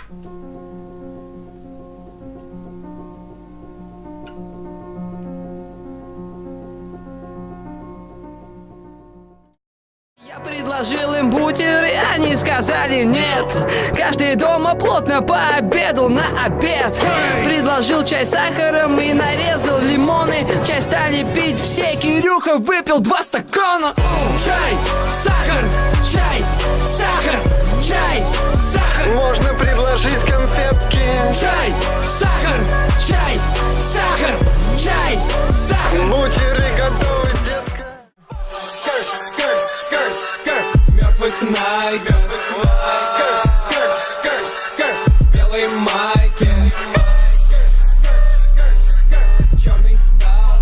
Я предложил им бутер, и они сказали нет. Каждый дома плотно пообедал на обед. Предложил чай с сахаром и нарезал лимоны. Чай стали пить все, Кирюха выпил 2 стакана. Чай, сахар, чай, сахар, чай, сахар. Можно предложить конфетки. Чай, сахар, чай, сахар, чай, сахар. Бутеры готовы, детка. Мертвых найк, скр, в белой майке, черный стал,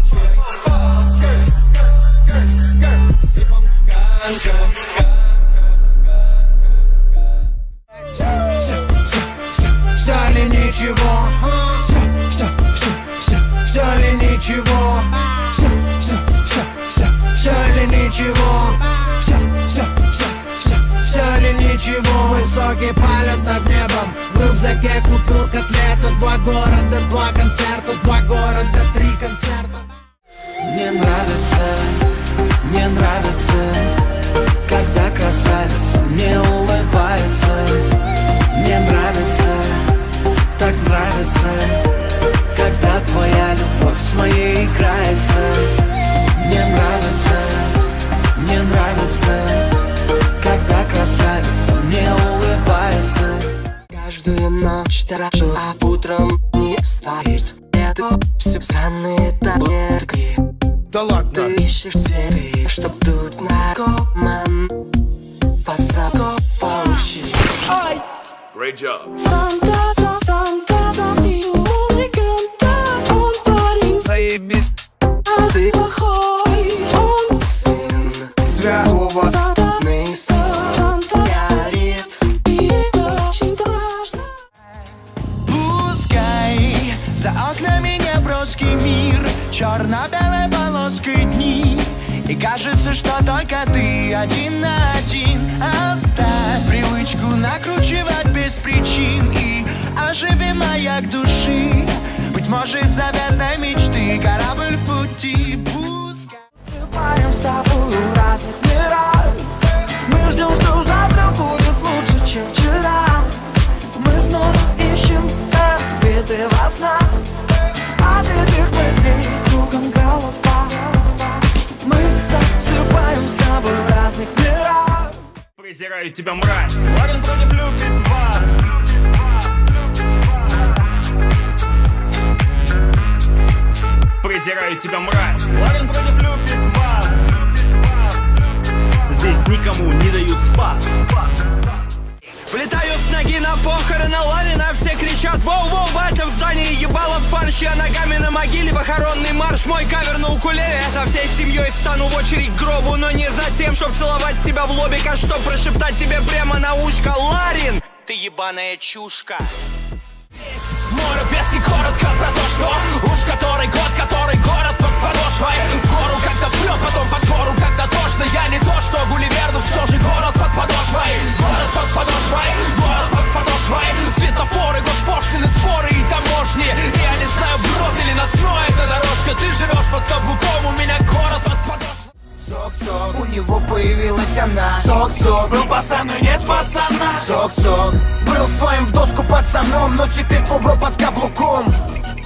с типом сканка. Все ли ничего? Все ли ничего? Все ли ничего? Все ли ничего? Высокий полет над небом. В рюкзаке купил котлета. 2 города, 2 концерта. 2 города, 3 концерта. Мне нравится, когда красавица мне улыбается. Мне нравится, так нравится, когда твоя любовь с моей играется. Мне нравится, когда красавица мне улыбается. Каждую ночь дрожу, а утром не стоит. Это все сраные таблетки. Да ладно. Ты ищешь цветы, чтоб дуть на коман. Под строку получить. Great job. Заебись, а ты плохой. Он сын святого Месса. Горит и очень страшно. Пускай за окнами неброский мир, черно-белой полоской дни, и кажется, что только ты один на один. Оставь привычку накручивать без причин и оживи маяк души. Быть может, заветной мечты корабль в пути. Пускай засыпаем с тобой в разных мирах. Мы ждем, что завтра будет лучше, чем вчера. Мы снова ищем ответы во снах. От этих мыслей кругом голова. Мы засыпаем с тобой в разных мирах. Презираю тебя, мразь. Ладен против любит вас. Презираю тебя, мразь. Ладен против любит вас. Здесь никому не дают спас. Влетаю с ноги на похороны Ларина. Все кричат воу-воу, батя в здании ебало в фарш. Я ногами на могиле, похоронный марш. Мой кавер на укулеле. Я со всей семьей встану в очередь к гробу. Но не за тем, чтоб целовать тебя в лобик, а чтоб прошептать тебе прямо на ушко: Ларин, ты ебаная чушка. Море песни коротко про то, что уж который год, который город под подошвой. В гору как-то прет, потом под гору как-то тошно. Я не то, что Гулливер, но все же город под подошвой. Город под подошвой, город под подошвой. Светофоры, госпошлины, споры и таможни. Я не знаю, брод или на дно эта дорожка. Ты живешь под каблуком, у меня город под подошвой. Цок-цок, у него появилась она. Цок-цок, был пацан, но нет пацана. Цок-цок, был своим в доску пацаном, но теперь кобра под каблуком.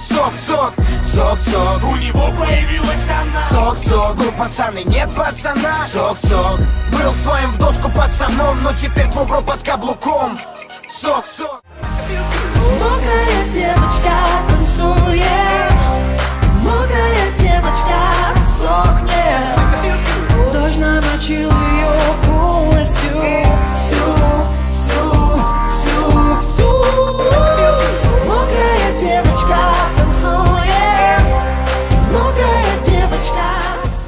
Цок-цок, цок-цок, У него появилась она. цок-цок, был пацан и нет пацана. Цок-цок, был своим в доску пацаном, но теперь кобра под каблуком. Цок-цок. Мокрая девочка танцует, мокрая девочка сохнет. Дождь намочил ее полностью, всю. Мокрая девочка танцует, мокрая девочка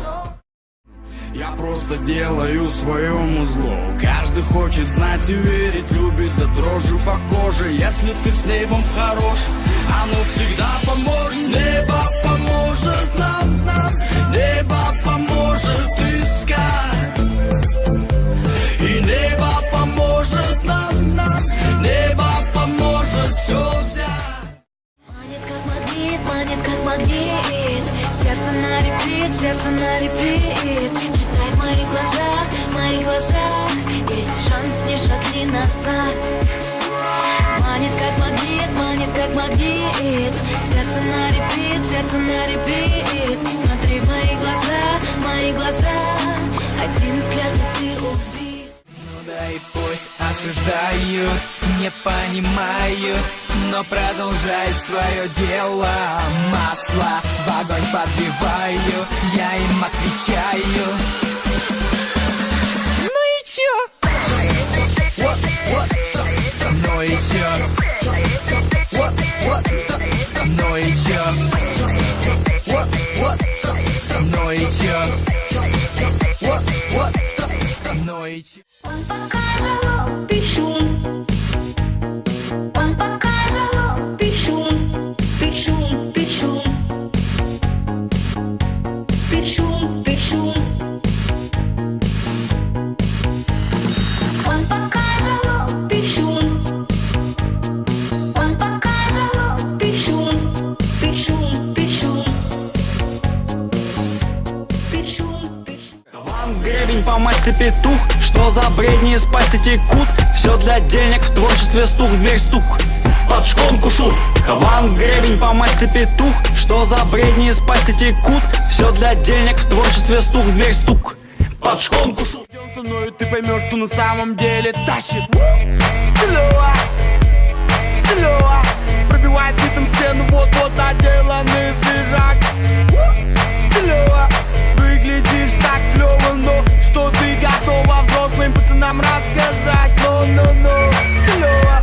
сохнет. Я просто делаю своему злу. Каждый хочет знать и верить, любит до дрожи по коже. Если ты с небом хорош, оно всегда поможет. Небо поможет нам, небо поможет искать. И небо поможет нам, небо поможет сердце на репит. Читай в моих глазах есть шанс, не шагни назад. Манит как магнит, сердце на репит. Смотри в мои глаза, один взгляд и ты убит. Ну да и пусть осуждают, не понимаю, но продолжай свое дело. Масло в огонь подбиваю, я им отвечаю. Ну и чё? Ну и чё? Ну и чё? Ну и чё? Ну и чё? Он показывал пишу. Он показывал пишу. Пишу. Пишу. Он показывал пишу. Он показывал пишу. Вам гребень по масти петух, что за бредни из пасти текут. Все для денег, в творчестве стук, дверь стук, под шконку шут. Вам гребень по масти петух, что за бредни из пасти текут. Все для денег, в творчестве стук, дверь стук, под шконку шут. Идем со мной, ты поймешь, что на самом деле тащит. Стилева, пробивает ритм стену, вот-вот отделанный свежак. Стилева, выглядишь так клёво, но что ты готова взрослым пацанам рассказать. Но, стилева,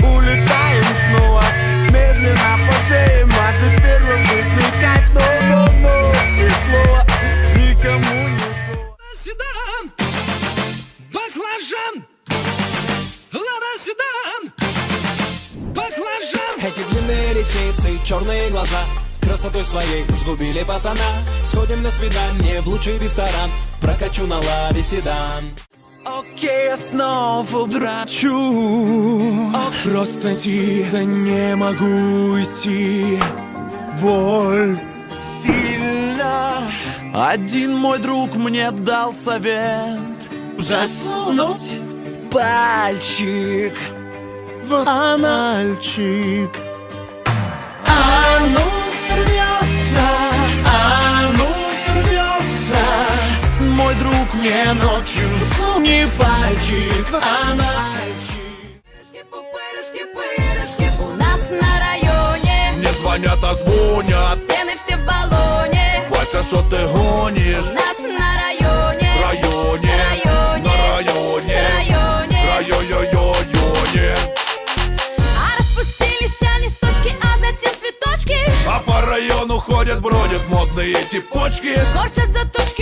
улетаем снова, медленно по шее машет первобытный кайф. Но, ни слова, никому ни слова. Седан, баклажан, Лада седан, баклажан. Эти длинные ресницы, черные глаза красотой своей сгубили пацана. Сходим на свидание в лучший ресторан, прокачу на Ладе седан. Окей, я снова драчу. Просто идти, да не могу идти. Боль сильно. Один мой друг мне дал совет: засунуть пальчик в анальчик. Анус рвется. Мой друг мне ночью суни пальчик в анальчик. Пупырышки у нас на районе. Не звонят, а звонят. Стены все в баллоне. Вася, что ты гонишь? У нас на районе. Районе. А распустились листочки, а затем цветочки. А по району ходят, бродят модные типочки. Корчат заточки.